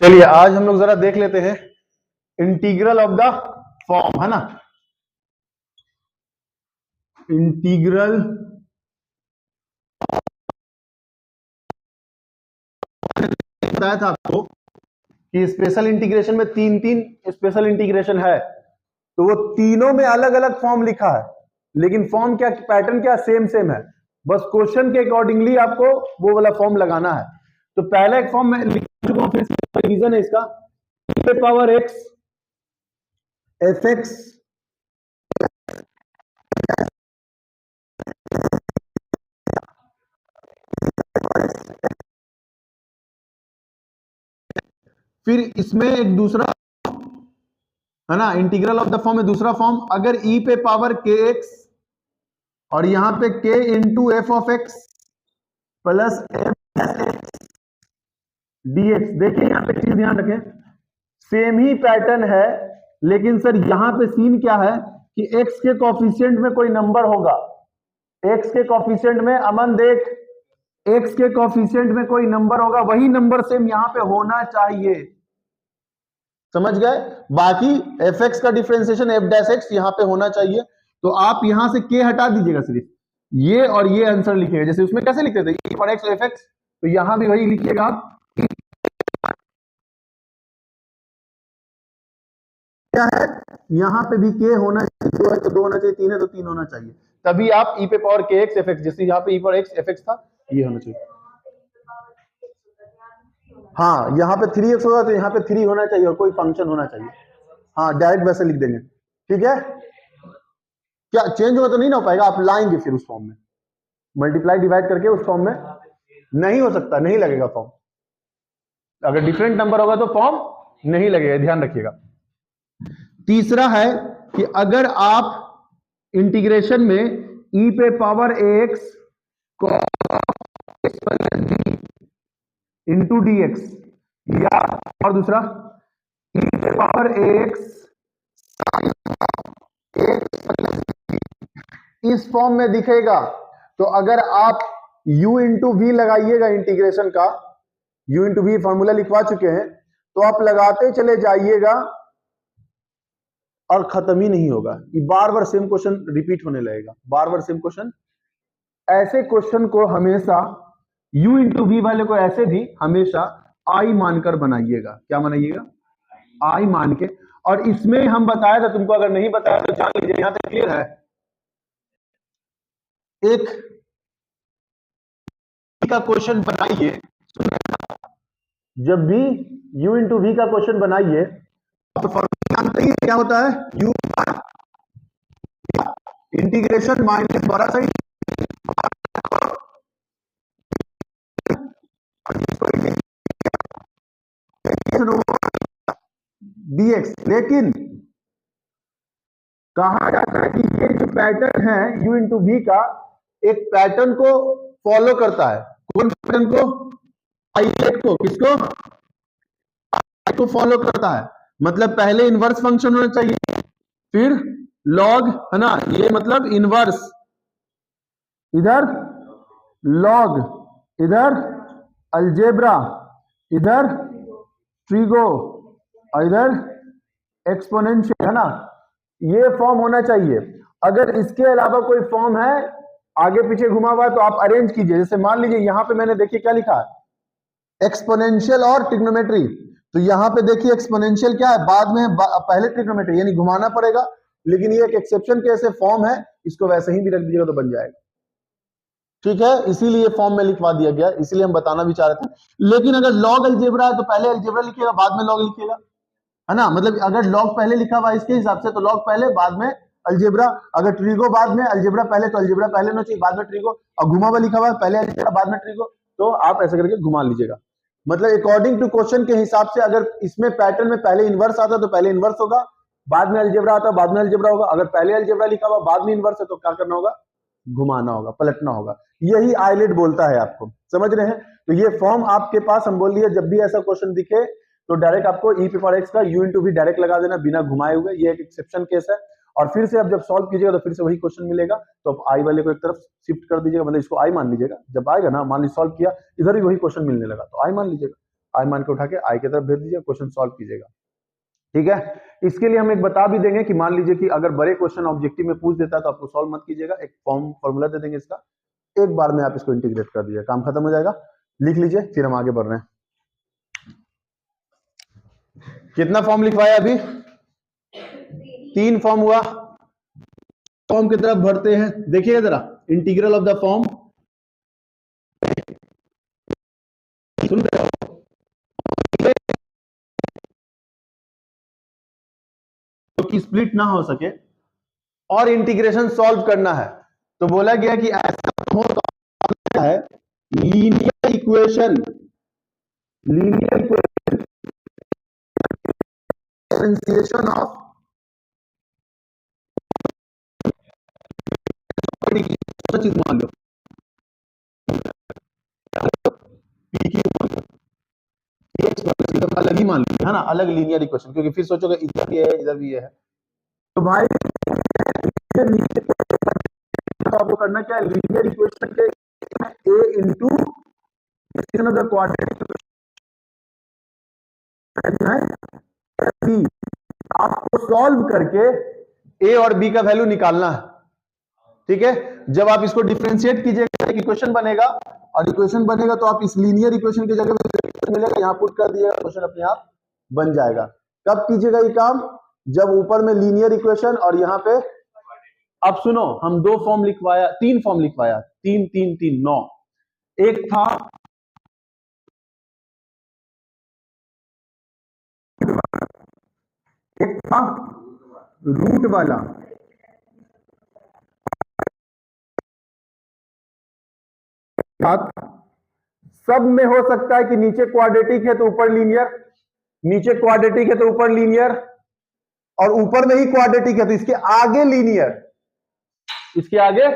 चलिए आज हम लोग जरा देख लेते हैं इंटीग्रल ऑफ द फॉर्म, है ना। इंटीग्रल बताया था आपको कि स्पेशल इंटीग्रेशन में तीन तीन स्पेशल इंटीग्रेशन है, तो वो तीनों में अलग अलग फॉर्म लिखा है, लेकिन फॉर्म क्या, पैटर्न क्या, सेम सेम है। बस क्वेश्चन के अकॉर्डिंगली आपको वो वाला फॉर्म लगाना है। तो पहला एक फॉर्म मैं लिख चुका हूं, फिर से रिवीजन है इसका। e power x F x फिर इसमें एक दूसरा है ना, इंटीग्रल ऑफ द फॉर्म में दूसरा फॉर्म, अगर e पे पावर के एक्स और यहां पे k into F of x plus F dx। देखिए यहां पे चीज ध्यान रखें, सेम ही पैटर्न है, लेकिन सर यहां पे सीन क्या है कि x के कोफिशिएंट में कोई नंबर होगा। x के कोफिशिएंट में, अमन देख, x के कोफिशिएंट में कोई नंबर होगा, वही नंबर सेम यहां पे होना चाहिए। समझ गए? बाकी एफ एक्स का डिफरेंशिएशन एफ डैश एक्स यहां पे होना चाहिए। तो आप यहां से के हटा दीजिएगा, सिर्फ ये और ये आंसर लिखिएगा। जैसे उसमें कैसे लिखते थे e पर एक्स एफ एक्स, तो यहां भी वही लिखिएगा आप। क्या है, यहां पे भी के होना चाहिए, दो है तो दो होना चाहिए, तीन है तो तीन होना चाहिए, तभी आप e पे पावर के एक्स एफ एक्स, जैसे यहाँ पे e पर एक्स एफ एक्स था, ये होना चाहिए। हाँ, यहाँ पे 3x होगा तो यहाँ पे 3 होना चाहिए और कोई फंक्शन होना चाहिए। हाँ, डायरेक्ट वैसे लिख देंगे, ठीक है। क्या चेंज होगा तो नहीं ना हो पाएगा, आप लाएंगे फिर उस फॉर्म में, मल्टीप्लाई डिवाइड करके उस फॉर्म में नहीं हो सकता, नहीं लगेगा फॉर्म। अगर डिफरेंट नंबर होगा तो फॉर्म नहीं लगेगा, ध्यान रखिएगा। तीसरा है कि अगर आप इंटीग्रेशन में e पे power ax into d x, या और दूसरा e पे पावर ax इस फॉर्म में दिखेगा, तो अगर आप u इंटू वी लगाइएगा इंटीग्रेशन का, u इंटू वी फॉर्मूला लिखवा चुके हैं, तो आप लगाते चले जाइएगा और खत्म ही नहीं होगा। ये बार बार सेम क्वेश्चन रिपीट होने लगेगा, बार बार सेम क्वेश्चन। ऐसे क्वेश्चन को हमेशा u इंटू वी वाले को ऐसे भी हमेशा i मानकर बनाइएगा। क्या बनाइएगा? i मान के। और इसमें हम बताया था तुमको, अगर नहीं बताया तो जान लीजिए, यहां तक क्लियर है। एक का क्वेश्चन बनाइए, जब भी u इंटू वी का क्वेश्चन बनाइए तो फॉर्मूला जानते ही क्या होता है, u इंटीग्रेशन माइनस बड़ा सही dx। लेकिन कहा जाता है कि ये जो पैटर्न है u इंटू वी का, एक पैटर्न को फॉलो करता है। कौन पैटर्न को? I को। किसको? I को फॉलो करता है। मतलब पहले इनवर्स फंक्शन होना चाहिए, फिर लॉग, है ना, ये मतलब इनवर्स, इधर लॉग, इधर अलजेब्रा, इधर ट्रिगो और इधर एक्सपोनेंशियल, है ना। ये फॉर्म होना चाहिए। अगर इसके अलावा कोई फॉर्म है आगे पीछे घुमा हुआ है तो आप अरेंज कीजिए। जैसे मान लीजिए यहां पे मैंने, देखिए क्या लिखा है, एक्सपोनेंशियल और ट्रिग्नोमेट्री। तो यहां पे देखिए एक्सपोनेंशियल क्या है, बाद में पहले ट्रिग्नोमेट्री, यानी घुमाना पड़ेगा। लेकिन ये एक एक्सेप्शन के ऐसे फॉर्म है, इसको वैसे ही भी रख दीजिएगा तो बन जाएगा, ठीक है। इसीलिए फॉर्म में लिखवा दिया गया, इसीलिए हम बताना भी चाह रहे थे। लेकिन अगर लॉग अलजेब्रा है तो पहले अलजेब्रा लिखिएगा, बाद में लॉग लिखिएगा, है ना। मतलब अगर लॉग पहले लिखा हुआ इसके हिसाब से तो लॉग पहले, बाद में अलजेब्रा। अगर ट्रिगो बाद में, अलजेब्रा पहले, तो अलजेब्रा पहले होना चाहिए, बाद में ट्रिगो। और घुमा हुआ लिखा हुआ है, पहले अलजेब्रा बाद में ट्रिगो, तो आप ऐसे करके घुमा लीजिएगा। मतलब अकॉर्डिंग टू क्वेश्चन के हिसाब से, अगर इसमें पैटर्न में पहले इनवर्स आता तो पहले इनवर्स होगा, बाद में अलजेब्रा आता बाद में अलजेब्रा होगा। अगर पहले अलजेब्रा लिखा हुआ बाद में इनवर्स है तो क्या करना होगा, घुमाना होगा, पलटना होगा। यही आइलेट बोलता है आपको, समझ रहे हैं। तो ये फॉर्म आपके पास, हम बोल लिए जब भी ऐसा क्वेश्चन दिखे तो डायरेक्ट आपको e पावर x का u इंटू वी डायरेक्ट लगा देना बिना घुमाए हुए। ये एक एक्सेप्शन केस है। और फिर से आप जब सॉल्व कीजिएगा तो फिर से वही क्वेश्चन मिलेगा, तो आप i वाले को एक तरफ शिफ्ट कर दीजिएगा, मतलब इसको i मान लीजिएगा। जब आएगा ना, मान लीजिए सॉल्व किया, इधर भी वही क्वेश्चन मिलने लगा तो i मान लीजिएगा। आई मान के उठा के आई की तरफ भेज दीजिए, क्वेश्चन सॉल्व कीजिएगा। ठीक है, इसके लिए हम एक बता भी देंगे कि मान लीजिए कि अगर बड़े क्वेश्चन ऑब्जेक्टिव में पूछ देता है तो आपको सॉल्व मत कीजिएगा, एक फॉर्मूला दे देंगे इसका, एक बार में आप इसको इंटीग्रेट कर दीजिए, काम खत्म हो जाएगा। लिख लीजिए, फिर हम आगे बढ़ रहे हैं। कितना फॉर्म लिखवाया अभी? 3 फॉर्म हुआ। फॉर्म की तरफ बढ़ते हैं, देखिए जरा इंटीग्रल ऑफ द फॉर्म, सुन रहे हो? तो कि स्प्लिट ना हो सके और इंटीग्रेशन सॉल्व करना है, तो बोला गया कि ऐसा हो तो है linear equation, linear differentiation of चीज मान लो अलग ही मान लो, है ना, अलग लीनियर इक्वेशन, क्योंकि फिर सोचोगे इधर भी है इधर भी है। तो भाई तो आपको करना क्या है, लीनियर इक्वेशन के a into the quadratic equation आपको सॉल्व करके a और b का वैल्यू निकालना है। ठीक है, जब आप इसको डिफरेंशिएट कीजिएगा एक इक्वेशन बनेगा, और इक्वेशन बनेगा तो आप इस लीनियर इक्वेशन की जगह पे मिलेगा, यहां पुट कर दिएगा, क्वेश्चन अपने आप बन जाएगा। कब कीजिएगा ये काम? जब ऊपर में लीनियर इक्वेशन और यहां पे, अब सुनो, हम 2 फॉर्म लिखवाया, 3 फॉर्म लिखवाया, 3 3 3 9। एक था रूट वाला, सब में हो सकता है कि नीचे क्वाड्रेटिक है तो ऊपर लीनियर, नीचे क्वाड्रेटिक है तो ऊपर लीनियर, और ऊपर में ही क्वाड्रेटिक है तो इसके आगे लीनियर, इसके आगे,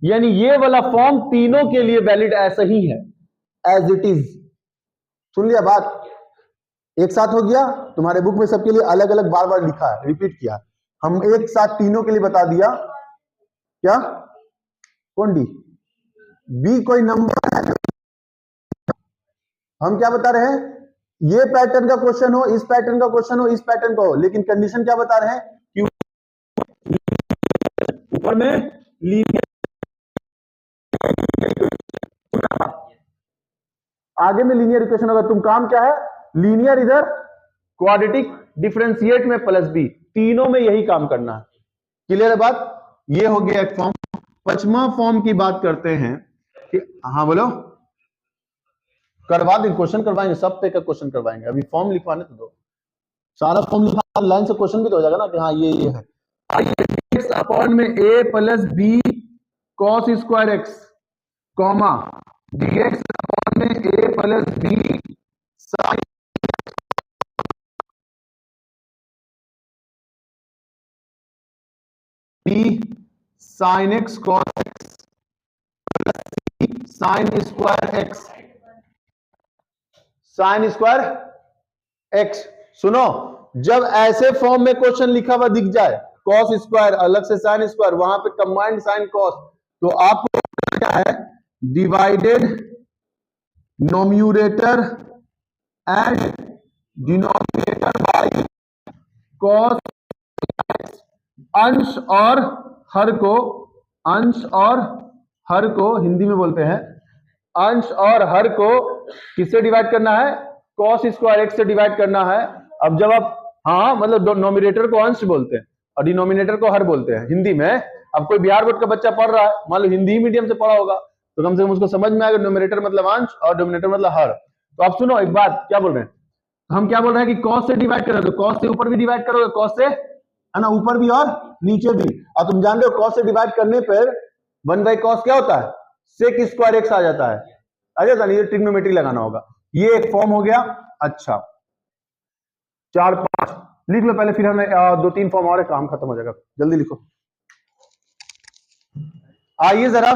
यानी ये वाला फॉर्म तीनों के लिए वैलिड ऐसा ही है, एज इट इज। सुन लिया बात? एक साथ हो गया, तुम्हारे बुक में सबके लिए अलग अलग बार बार लिखा है, रिपीट किया, हम एक साथ तीनों के लिए बता दिया। क्या? कौन डी? बी कोई नंबर है? हम क्या बता रहे हैं, ये पैटर्न का क्वेश्चन हो, इस पैटर्न का क्वेश्चन हो, इस पैटर्न का हो, लेकिन कंडीशन क्या बता रहे हैं कि ऊपर में लीनियर, आगे में लीनियर इक्वेशन होगा। तुम काम क्या है, लीनियर इधर, क्वाड्रेटिक डिफरेंशिएट में प्लस बी, तीनों में यही काम करना है। क्लियर है बात? ये हो गया एक फॉर्म। 5वां फॉर्म की बात करते हैं कि, हाँ बोलो, करवा दें, क्वेश्चन करवाएंगे, सब पे का क्वेश्चन करवाएंगे, अभी फॉर्म लिखवाने तो दो, सारा फॉर्म लिखा लाइन से क्वेश्चन भी तो हो जाएगा ना कि हाँ ये है। अपॉन में a plus b cos square x, comma dx upon में a plus b sine b sine x cos x sine square x, sine square x. सुनो, जब ऐसे फॉर्म में क्वेश्चन लिखा हुआ दिख जाए, कॉस स्क्वायर अलग से साइन स्क्वायर, वहां पे कंबाइंड साइन कॉस, तो आपको क्या है, divided numerator and denominator by cos, अंश और हर को, अंश और हर को हिंदी में बोलते हैं, अंश और हर को किससे डिवाइड करना है, कॉस स्क्वायर एक्स से डिवाइड करना है। अब जब आप, हाँ मतलब नोमिनेटर को अंश बोलते हैं और डिनोमिनेटर को हर बोलते हैं हिंदी में। अब कोई बिहार बोर्ड का बच्चा पढ़ रहा है, मान लो हिंदी मीडियम से पढ़ा होगा, तो कम से कम उसको समझ में आएगा नोमिनेटर मतलब अंश और डिनोमिनेटर मतलब हर। तो आप सुनो एक बात, क्या बोल रहे हैं हम, क्या बोल रहे हैं कि कॉस से डिवाइड करोगे, तो कॉस से ऊपर भी डिवाइड करोगे, कॉस से, है ना, ऊपर भी और नीचे भी। और तुम जान रहे हो कॉस से डिवाइड करने पर 1/cos क्या होता है, सेक स्क्वायर एक्स आ जाता है, आ जाता है, ये ट्रिग्नोमेट्री लगाना होगा। ये एक फॉर्म हो गया। अच्छा 4 5 लिख लो पहले, फिर हमें 2 3 फॉर्म और है, काम खत्म हो जाएगा, जल्दी लिखो। आइए जरा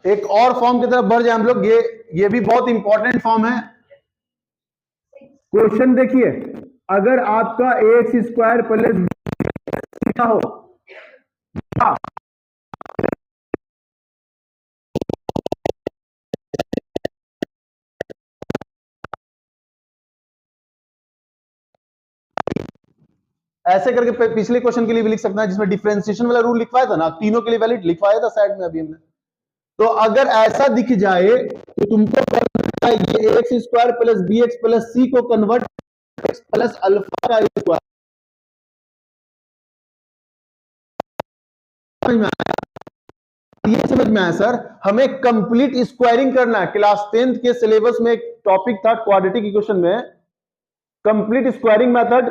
एक और फॉर्म की तरफ बढ़ जाए हम लोग, ये भी बहुत इंपॉर्टेंट फॉर्म है। क्वेश्चन देखिए, अगर आपका एक्स स्क्वायर प्लस हो, ऐसे करके पिछले क्वेश्चन के लिए भी लिख सकता है जिसमें डिफरेंशिएशन वाला रूल लिखवाया था ना, तीनों के लिए वैलिड लिखवाया था साइड में अभी हमने। तो अगर ऐसा दिख जाए तो तुमको करना है ये x square plus b x plus c को कन्वर्ट एक्स प्लस अल्फा का स्क्वायर। ये समझ में आया सर? हमें कंप्लीट स्क्वायरिंग करना है। क्लास 10th के सिलेबस में एक टॉपिक था क्वाड्रेटिक इक्वेशन में, complete squaring method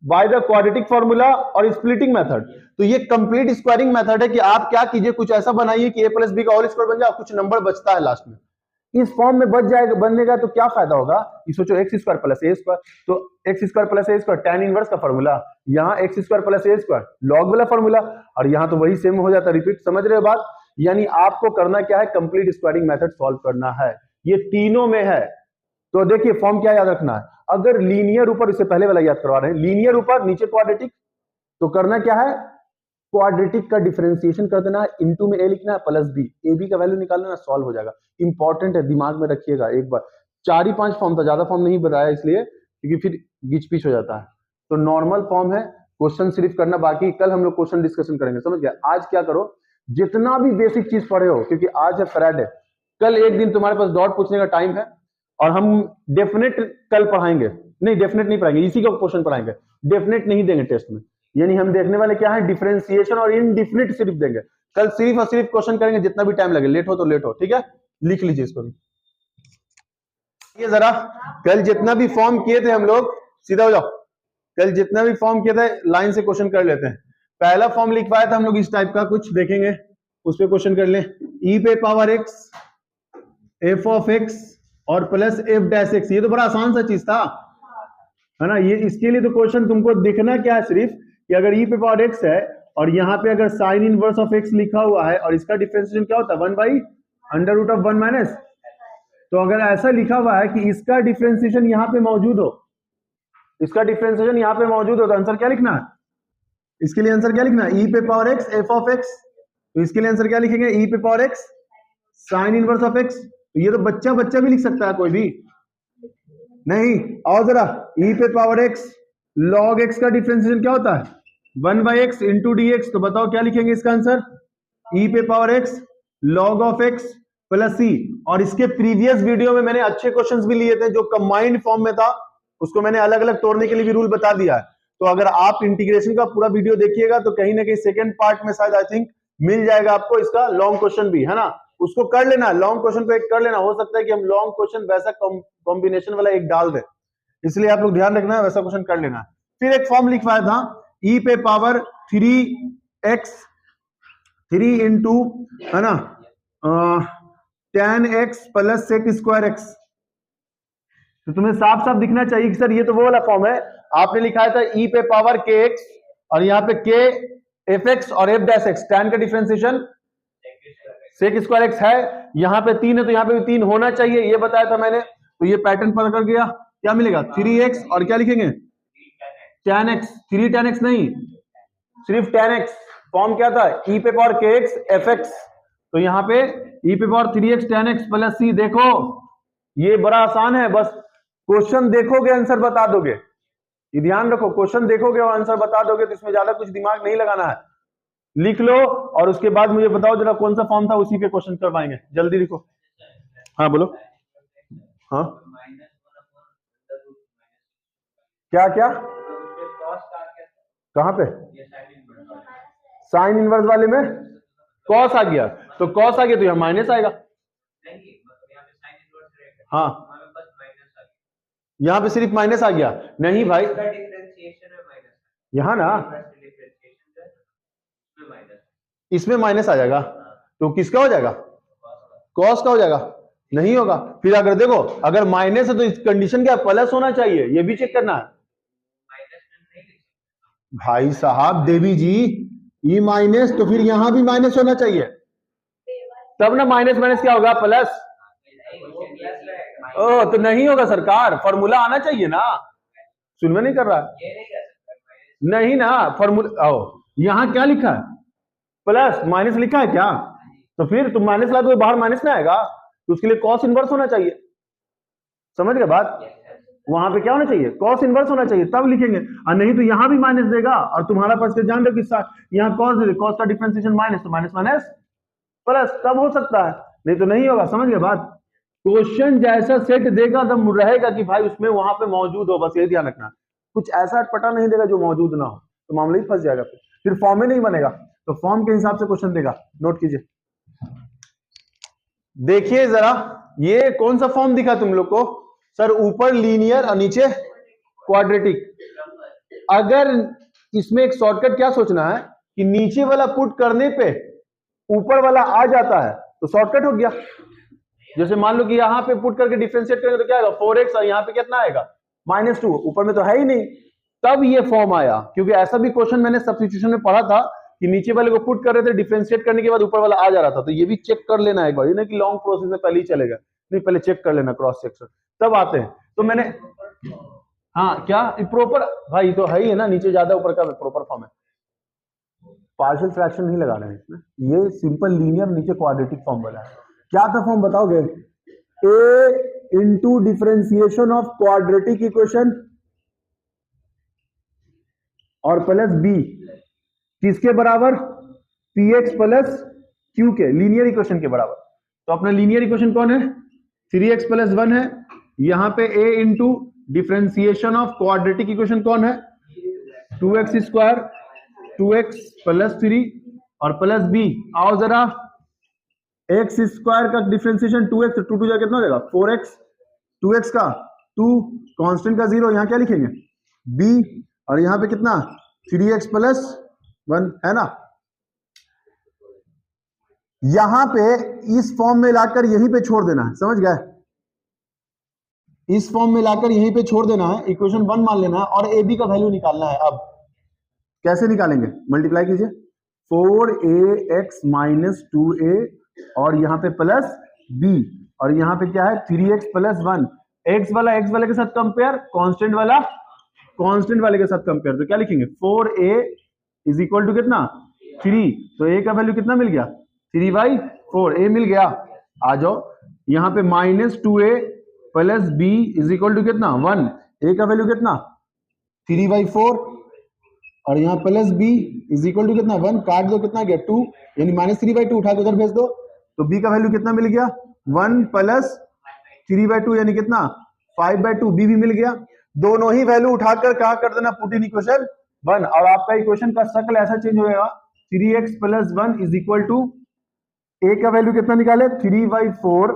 by the quadratic formula और स्प्लिटिंग मेथड। तो ये कंप्लीट स्क्वायरिंग मेथड है कि आप क्या कीजिए, कुछ ऐसा बनाइए कि a प्लस बी का होल स्क्वायर बन जाए, कुछ नंबर बचता है लास्ट में, इस फॉर्म में बच जाएगा, बनने तो क्या फायदा होगा? ये सोचो एक्स स्क्वायर प्लस ए स्क्वायर, तो एक्स स्क्वायर प्लस ए स्क्वायर tan इनवर्स का फॉर्मूला, यहाँ एक्स स्क्वायर प्लस ए स्क्वायर लॉग वाला फॉर्मूला, और यहाँ तो वही सेम हो जाता है, रिपीट। समझ रहे हो बात? यानी आपको करना क्या है, कंप्लीट स्क्वायरिंग मेथड सॉल्व करना है, ये तीनों में है। तो देखिए फॉर्म क्या याद रखना है, अगर लीनियर ऊपर, इससे पहले वाला याद करवा रहे हैं, लीनियर ऊपर नीचे क्वाड्रेटिक, तो करना क्या है, क्वाड्रेटिक का डिफरेंशिएशन कर देना है, इनटू में ए लिखना है प्लस बी, ए बी का वैल्यू निकालना है, सॉल्व हो जाएगा। इंपॉर्टेंट है, दिमाग में रखिएगा एक बार। 4 ही 5 फॉर्म था, ज्यादा फॉर्म नहीं बताया इसलिए क्योंकि फिर गिच पिच हो जाता है। तो नॉर्मल फॉर्म है, क्वेश्चन सिर्फ करना बाकी, कल हम लोग क्वेश्चन डिस्कशन करेंगे, समझ गया? आज क्या करो, जितना भी बेसिक चीज पढ़े हो, क्योंकि आज है फ्राइडे, कल एक दिन तुम्हारे पास डॉट पूछने का टाइम है, और हम डेफिनेट कल पढ़ाएंगे, नहीं डेफिनेट नहीं पढ़ाएंगे, इसी का क्वेश्चन पढ़ाएंगे, डेफिनेट नहीं देंगे टेस्ट में। यानी हम देखने वाले क्या है, डिफरेंशिएशन और इनडिफिनिट सिर्फ देंगे। कल सिर्फ और सिर्फ क्वेश्चन करेंगे, जितना भी टाइम लगे, लेट हो तो लेट हो, ठीक है? लिख लीजिए इसको भी। ये जरा कल जितना भी फॉर्म किए थे हम लोग, सीधा हो जाओ, कल जितना भी फॉर्म किए थे लाइन से क्वेश्चन कर लेते हैं। पहला फॉर्म लिखवाया था हम लोग इस टाइप का, कुछ देखेंगे उस पर क्वेश्चन कर ले। ई पे power x F of x और प्लस एफ डैश एक्स, ये तो बड़ा आसान सा चीज था, है ना? ये इसके लिए तो क्वेश्चन तुमको देखना क्या है, सिर्फ कि अगर ई पे पावर एक्स है और यहाँ पे अगर साइन इनवर्स ऑफ एक्स लिखा हुआ है और इसका डिफरेंशिएशन क्या होता है, 1/√(1 माइनस), तो अगर ऐसा लिखा हुआ है कि इसका डिफरेंशिएशन यहाँ पे मौजूद हो, इसका डिफरेंशिएशन यहाँ पे मौजूद हो, तो आंसर क्या लिखना है? इसके लिए आंसर क्या लिखना है, ई पे power x F of x, तो इसके लिए आंसर क्या लिखेंगे, ई पे power x sine inverse of x. तो ये तो बच्चा बच्चा भी लिख सकता है, कोई भी नहीं। और जरा ई पे पावर एक्स लॉग एक्स का डिफरेंशिएशन क्या होता है, 1/x इंटू डी एक्स, तो बताओ क्या लिखेंगे इसका आंसर, ई पे power x log of x plus c. और इसके प्रीवियस वीडियो में मैंने अच्छे क्वेश्चंस भी लिए थे, जो कंबाइंड फॉर्म में था, उसको मैंने अलग अलग तोड़ने के लिए भी रूल बता दिया है। तो अगर आप इंटीग्रेशन का पूरा वीडियो देखिएगा तो कहीं ना कहीं सेकंड पार्ट में शायद आई थिंक मिल जाएगा आपको इसका लॉन्ग क्वेश्चन भी, है ना? उसको कर लेना, लॉन्ग क्वेश्चन को एक कर लेना, हो सकता है कि हम लॉन्ग क्वेश्चन वैसा कॉम्बिनेशन वाला एक डाल दें, इसलिए आप लोग ध्यान रखना, वैसा क्वेश्चन कर लेना। फिर एक फॉर्म लिखवाया था, ई पे पावर 3x 3 इंटू, है ना, tan x plus sec square x. तो तुम्हें साफ साफ दिखना चाहिए कि सर ये तो वो वाला फॉर्म है, आपने लिखा था ई पे पावर के एक्स और यहाँ पे के एफ एक्स और एफ डैश एक्स, tan का डिफरेंशिएशन सेक स्क्वायर एक्स है, यहाँ पे 3 है तो यहाँ पे भी 3 होना चाहिए, ये बताया था मैंने। तो ये पैटर्न पता कर गया, क्या मिलेगा, 3x और क्या लिखेंगे, tan x, 3 tan x नहीं, सिर्फ tan x। फॉर्म क्या था, ई पे पावर के एक्स एफ एक्स, तो यहाँ पे ई पे power 3x tan x plus सी। देखो ये बड़ा आसान है, बस क्वेश्चन देखोगे आंसर बता दोगे, ये ध्यान रखो, क्वेश्चन देखोगे और आंसर बता दोगे, तो इसमें ज्यादा कुछ दिमाग नहीं लगाना है। लिख लो और उसके बाद मुझे बताओ जरा कौन सा फॉर्म था, उसी पे क्वेश्चन करवाएंगे, जल्दी लिखो। हाँ बोलो, हाँ क्या क्या, कहां पे, साइन इनवर्स वाले में कॉस आ गया, तो कॉस आ गया तो यहाँ माइनस आएगा, हाँ यहाँ पे सिर्फ माइनस आ गया, नहीं भाई यहाँ ना इसमें माइनस आ जाएगा, तो किसका हो जाएगा, कॉस का हो जाएगा, नहीं होगा। फिर अगर देखो अगर माइनस है तो इस कंडीशन क्या प्लस होना चाहिए, ये भी चेक करना है भाई साहब, देवी जी ई माइनस, तो फिर यहां भी माइनस होना चाहिए, तब ना माइनस माइनस क्या होगा, प्लस। ओ तो नहीं होगा सरकार, फॉर्मूला आना चाहिए ना, सुनवा नहीं कर रहा, नहीं ना फॉर्मूला, यहां क्या लिखा है, प्लस, माइनस लिखा है क्या, तो फिर तुम माइनस ला दो बाहर माइनस में आएगा, तो उसके लिए कॉस इनवर्स होना चाहिए, समझ गए बात? वहां पे क्या होना चाहिए, कॉस इनवर्स होना चाहिए, तब लिखेंगे। और नहीं तो यहां भी माइनस देगा, और तुम्हारा परसेंटेज जान रहे कि यहाँ कॉस दे, कॉस का डिफरेंशिएशन माइनस, तो माइनस माइनस प्लस, तब हो सकता है, नहीं तो नहीं होगा। समझ गए बात? क्वेश्चन जैसा सेट देगा तब रहेगा कि भाई उसमें वहां पे मौजूद हो, बस ये ध्यान रखना। कुछ ऐसा पता नहीं देगा जो मौजूद ना हो, तो मामला ही फंस जाएगा, फिर फॉर्म ही नहीं बनेगा। तो फॉर्म के हिसाब से क्वेश्चन देगा, नोट कीजिए। देखिए जरा, ये कौन सा फॉर्म दिखा तुम लोग को? सर ऊपर लीनियर और नीचे क्वाड्रेटिक। अगर इसमें एक शॉर्टकट क्या सोचना है कि नीचे वाला पुट करने पे ऊपर वाला आ जाता है तो शॉर्टकट हो गया। जैसे मान लो कि यहां पे पुट करके डिफरेंशिएट करेंगे तो क्या आएगा, 4x, और यहां पे कितना आएगा, -2, ऊपर में तो है ही नहीं, तब ये फॉर्म आया। क्योंकि ऐसा भी क्वेश्चन मैंने सब्स्टिट्यूशन में पढ़ा था कि नीचे वाले को पुट कर रहे थे, डिफरेंशिएट करने के बाद ऊपर वाला आ जा रहा था। तो ये भी चेक कर लेना एक बार, ये ना कि लॉन्ग प्रोसेस में पहले ही चलेगा, नहीं पहले चेक कर लेना क्रॉस सेक्शन, तब आते हैं। तो मैंने, हाँ क्या प्रॉपर, भाई तो है ही है ना, नीचे ज्यादा ऊपर का प्रॉपर फॉर्म है। पार्शियल फ्रैक्शन नहीं लगा रहे हैं इसमें, ये सिंपल लीनियर नीचे क्वाड्रेटिक फॉर्म बना है। क्या था फॉर्म बताओगे? a into differentiation of quadratic equation और प्लस b किसके बराबर, px प्लस q के, लीनियर इक्वेशन के बराबर। तो अपना लीनियर इक्वेशन कौन है, 3x प्लस 1 है। यहां पे a into differentiation of quadratic equation कौन है, 2x स्क्वायर, 2x प्लस 3 और प्लस b। आओ जरा, x स्क्वायर का डिफरेंशिएशन 2x, 2 2 जा कितना हो जाएगा 4x, 2x का 2, कांस्टेंट का 0, यहां क्या लिखेंगे b, और यहां पे कितना 3x प्लस 1 है ना। यहां पे इस फॉर्म में लाकर यहीं पे छोड़ देना है, समझ गए? इस फॉर्म में लाकर यहीं पे छोड़ देना है, इक्वेशन 1 मान लेना है, और ए बी का वैल्यू निकालना है। अब कैसे निकालेंगे, मल्टीप्लाई कीजिए, 4ax माइनस 2a और यहाँ पे प्लस b, और यहाँ पे क्या है 3x प्लस 1, x वाला x वाले के साथ कंपेयर, कांस्टेंट वाला कांस्टेंट वाले के साथ कंपेयर। तो क्या लिखेंगे, 4a इज इक्वल टू कितना 3, तो a का वैल्यू कितना मिल गया 3/4, a मिल गया। आ जाओ यहाँ पे -2a plus b is equal to कितना 1, a का वैल्यू कितना 3/4, और यहाँ plus b is equal to कितना 1, काट दो कितना गया 2, यानी -3/2 उठा के उधर भेज दो, तो b का वैल्यू कितना मिल गया 1 प्लस 3/2 यानी कितना 5/2, b भी मिल गया। दोनों ही वैल्यू उठाकर कहा कर देना पुट इन इक्वेशन 1, और आपका इक्वेशन का शक्ल ऐसा चेंज हो जाएगा, 3x plus 1 is equal to a का वैल्यू कितना निकाले 3/4,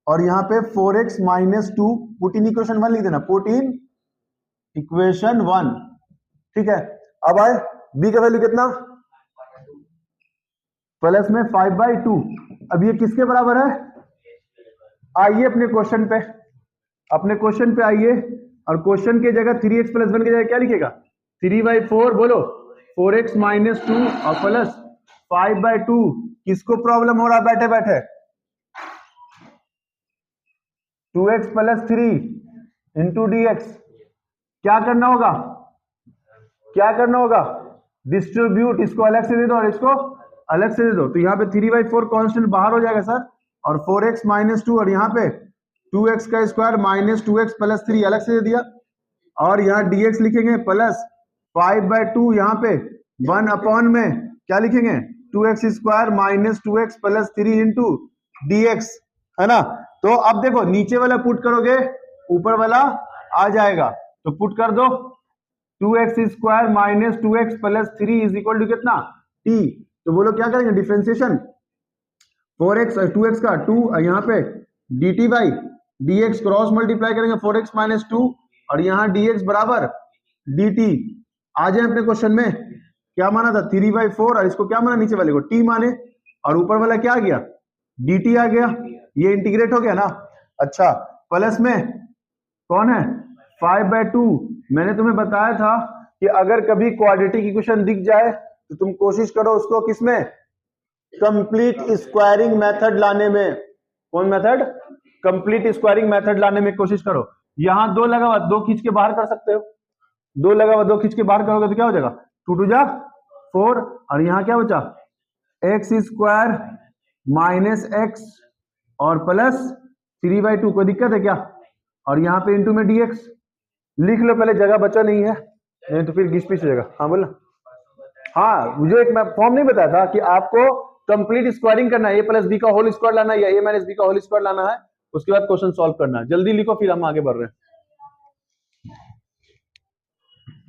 और यहाँ पे 4x minus 2, put in equation 1 लिख देना, पुट इन इक्वेशन 1, ठीक है। अब आए b का वैल्यू कितना प्लस में 5/2, अब ये किसके बराबर है, आइए अपने क्वेश्चन पे, अपने क्वेश्चन पे आइए, और क्वेश्चन की जगह 3x प्लस 1 की जगह क्या लिखेगा 3/4, बोलो 4x माइनस 2 और प्लस 5/2। किसको प्रॉब्लम हो रहा बैठे बैठे, 2x प्लस 3 इंटू dx, क्या करना होगा, क्या करना होगा, डिस्ट्रीब्यूट, इसको अलग से दे दो और इसको अलग से दे दो। तो यहाँ पे 3/4 कांस्टेंट बाहर हो जाएगा सर, और 4x माइनस 2, और यहाँ पे 2x का स्क्वायर माइनस 2x प्लस 3 अलग से दे दिया, और यहाँ dx लिखेंगे प्लस 5/2, यहाँ पे 1 में क्या लिखेंगे 2x square minus 2x plus 3 into dx, है ना। तो अब देखो नीचे वाला पुट करोगे ऊपर वाला आ जाएगा, तो पुट कर दो 2x square minus 2x plus 3 is equal to कितना t। तो बोलो क्या करेंगे डिफरेंशिएशन 4x 2x का 2, यहाँ पे dt by dx, cross multiply करेंगे 4x माइनस 2 और यहाँ dx बराबर dt। आ जाए अपने क्वेश्चन में, क्या माना था 3/4, और इसको क्या माना नीचे वाले को t माने, और ऊपर वाला क्या आ गया dt आ गया, ये इंटीग्रेट हो गया ना। अच्छा प्लस में कौन है 5/2। मैंने तुम्हें बताया था कि अगर कभी क्वाड्रेटिक इक्वेशन दिख जाए तो तुम कोशिश करो उसको किसमें, कंप्लीट स्क्वायरिंग मेथड लाने में। कौन मेथड, कंप्लीट स्क्वायरिंग मेथड लाने में कोशिश करो। यहां 2 लगा हुआ, 2 खींच के बाहर कर सकते हो, 2 लगा हुआ 2 खींच के बाहर करोगे तो क्या हो जाएगा 2 2 जा 4, और यहां क्या बचा x स्क्वायर माइनस x और प्लस 3/2। कोई दिक्कत है क्या, और यहाँ पे इंटू में dx लिख लो पहले, जगह बचा नहीं है, नहीं तो फिर घिस पिस हो जाएगा। हाँ बोला, हाँ मुझे एक फॉर्म नहीं बताया था कि आपको कंप्लीट स्क्वायरिंग करना है, a प्लस बी का होल स्क्वायर लाना है या a माइनस बी का होल स्क्वायर लाना है, उसके बाद क्वेश्चन सॉल्व करना है। जल्दी लिखो फिर हम आगे बढ़ रहे हैं।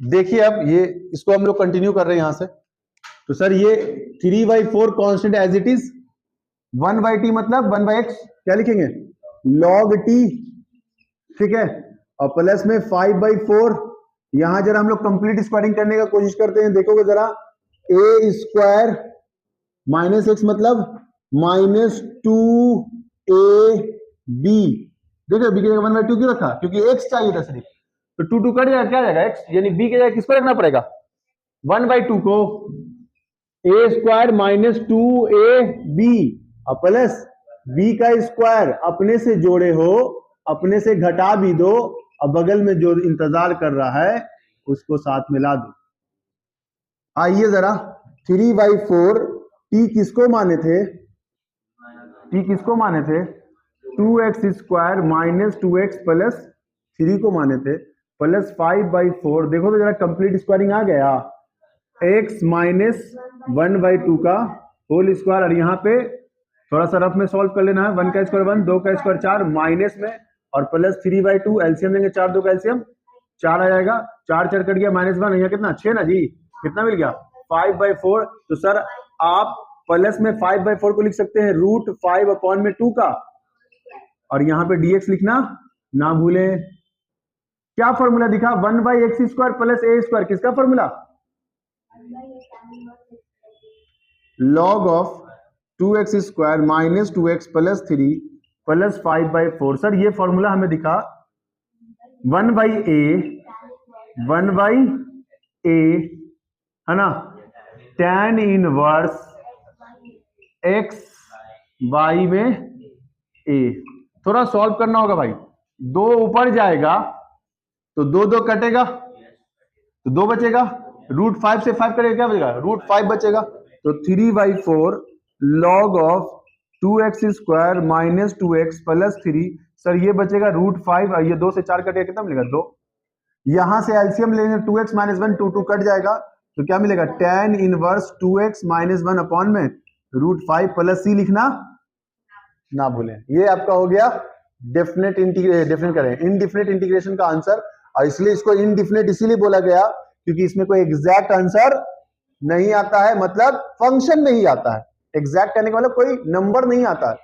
देखिए अब ये इसको हम लोग कंटिन्यू कर रहे हैं यहां से। तो सर ये 3/4 constant as it is, 1/t मतलब 1/x क्या लिखेंगे log t, ठीक है, और प्लस में 5/4। यहां जरा हम लोग कंप्लीट स्क्वायरिंग करने का कोशिश करते हैं, देखोगे जरा a स्क्वायर माइनस एक्स मतलब -2ab, देखो b की जगह 1/2 क्यों रखा, क्योंकि x चाहिए था सिर्फ, तो 2 कट जाएगा, क्या जाएगा x, यानी b की जगह किसको रखना पड़ेगा 1/2 को, a स्क्वायर -2ab और प्लस b का स्क्वायर, अपने से जोड़े हो अपने से घटा भी दो और बगल में जो इंतजार कर रहा है उसको साथ मिला दो। आइए जरा 3/4 t किसको माने थे, t किसको माने थे 2x square minus 2x plus 3 को माने थे, प्लस 5/4। देखो तो जरा कंप्लीट स्क्वायरिंग आ गया, x माइनस 1/2 का होल स्क्वायर, और यहाँ पे थोड़ा सा रफ में सॉल्व कर लेना है, 1 का स्क्वायर 1, 2 का स्क्वायर 4, माइनस में और प्लस 3/2, एलसीएम लेंगे 4 2 का एलसीएम 4 आ जाएगा, 4 4 कट गया, -1, यहाँ कितना 6 ना जी, कितना मिल गया 5/4। तो सर आप प्लस में 5/4 को लिख सकते हैं √5/2 का, और यहाँ पे dx लिखना ना भूलें। क्या फॉर्मूला दिखा 1/x square plus a square, किसका formula log of 2x square minus 2x plus 3 plus 5/4। Sir ये फॉर्मूला हमें दिखा 1/a है ना, tan इनवर्स x y में a। थोड़ा सॉल्व करना होगा भाई, 2 ऊपर जाएगा तो 2 2 कटेगा तो 2 बचेगा, √5 से 5 कटेगा, क्या बचेगा √5 बचेगा। तो 3/4 log of 2x square minus 2x plus 3, sir ये बचेगा √5 और ये 2 से 4 कटेगा, कितना मिलेगा 2। यहां से एलसीएम लेंगे 2x माइनस 1, 2 2 कट जाएगा, तो क्या मिलेगा tan inverse 2x minus 1 upon में √5 प्लस c लिखना ना भूलें। ये आपका हो गया डेफिनेट इनडिफिनिट इंटीग्रेशन का आंसर, और इसलिए इसको इनडिफिनिट इसीलिए बोला गया क्योंकि इसमें कोई एग्जैक्ट आंसर नहीं आता है, मतलब फंक्शन में ही आता है। एग्जैक्ट करने का मतलब कोई नंबर नहीं आता है,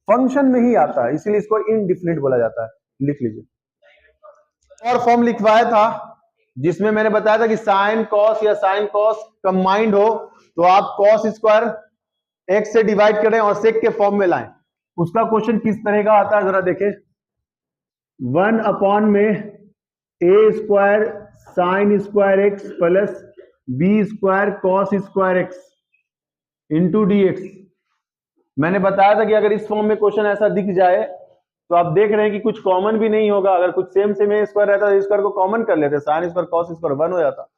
फंक्शन में ही आता है, इसीलिए इसको इनडिफिनिट बोला जाता है। लिख लीजिए। और फॉर्म लिखवाया था जिसमें मैंने बताया था कि साइन कॉस या साइन कॉस कंबाइंड हो तो आप कॉस स्क्वायर x से डिवाइड करें और सेक के फॉर्म में लाएं। उसका क्वेश्चन किस तरह का आता है जरा देखें, 1 में a square sine square x plus b square cos square x into dx। मैंने बताया था कि अगर इस फॉर्म में क्वेश्चन ऐसा दिख जाए तो आप देख रहे हैं कि कुछ कॉमन भी नहीं होगा, अगर कुछ सेम a स्क्वायर रहता तो स्क्वायर को कॉमन कर लेते, साइन स्क्वायर कॉस स्क्वायर 1 हो जाता,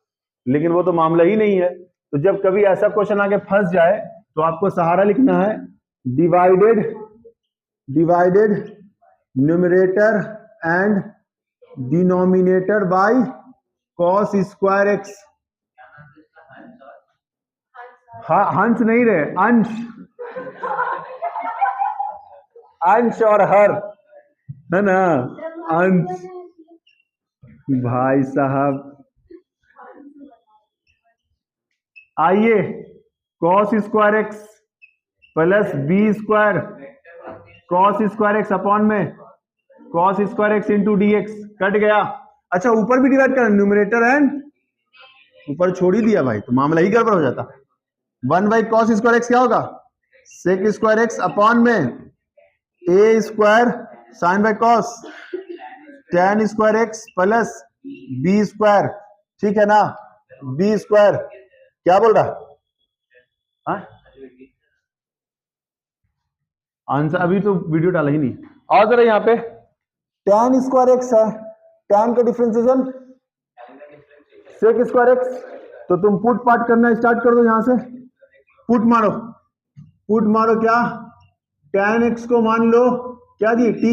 लेकिन वो तो मामला ही नहीं है। तो जब कभी ऐसा क्वेश्चन आके फंस जाए तो आपको सहारा लिखना है divided numerator and denominator by cos square x। हाँ हंस नहीं रहे, अंश और हर है ना, अंश भाई साहब। आइए cos square x plus b square cos square x upon में cos square x into dx cut गया। अच्छा ऊपर भी डिवाइड कर, न्यूमरेटर एंड ऊपर छोड़ ही दिया भाई तो मामला ही गड़बड़ हो जाता। 1/cos स्क्वायर x क्या होगा सेक स्क्वायर x अपॉन में a square sine by cos tan square x plus b square, ठीक है ना, b स्क्वायर क्या बोल रहा है आंसर, अभी तो वीडियो डाला ही नहीं। और जरा यहाँ पे tan स्क्वायर x है, tan का डिफरेंशिएशन सेक स्क्वायर x, तो तुम पुट पार्ट करना स्टार्ट कर दो, यहां से पुट मारो क्या tan x को मान लो क्या दी t,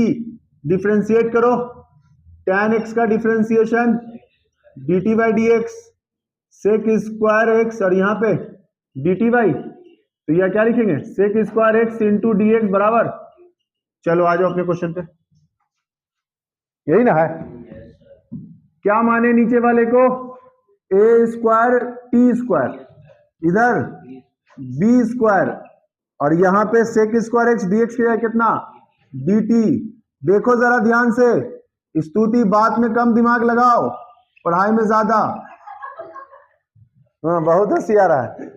डिफरेंशिएट करो tan x का differentiation dt by d x, sec square x और यहाँ पे dt बाई, तो यह क्या लिखेंगे sec square x into d x बराबर, चलो आ जाओ अपने क्वेश्चन पे, यही ना है। क्या माने नीचे वाले को, ए स्क्वायर टी स्क्वायर, इधर बी स्क्वायर और यहाँ पे sec square x d x कितना डी टी। देखो जरा ध्यान से, स्तुति बात में कम दिमाग लगाओ, पढ़ाई में ज्यादा। हाँ बहुत होशियार है।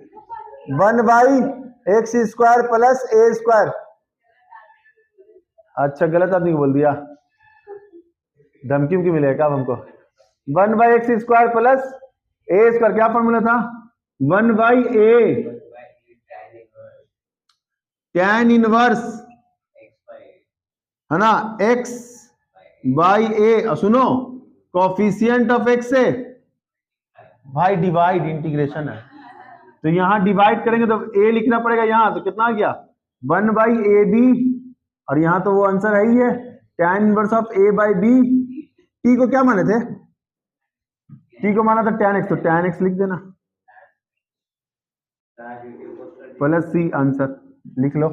1/x स्क्वायर प्लस ए स्क्वायर, अच्छा गलत आदमी को बोल दिया, धमकी की मिलेगा हमको। 1/x स्क्वायर प्लस ए स्क्वायर, क्या फॉर्मूला था 1/a tan इनवर्स है ना x बाई ए, सुनो कोफिशिएंट ऑफ x से भाई डिवाइड इंटीग्रेशन है, तो यहां डिवाइड करेंगे तो a लिखना पड़ेगा यहां, तो कितना आ गया 1/ab, और यहां तो वो आंसर है ही है tan inverse of a by b। t को क्या माने थे, t को माना था tan x, तो tan x लिख देना प्लस c, आंसर लिख लो।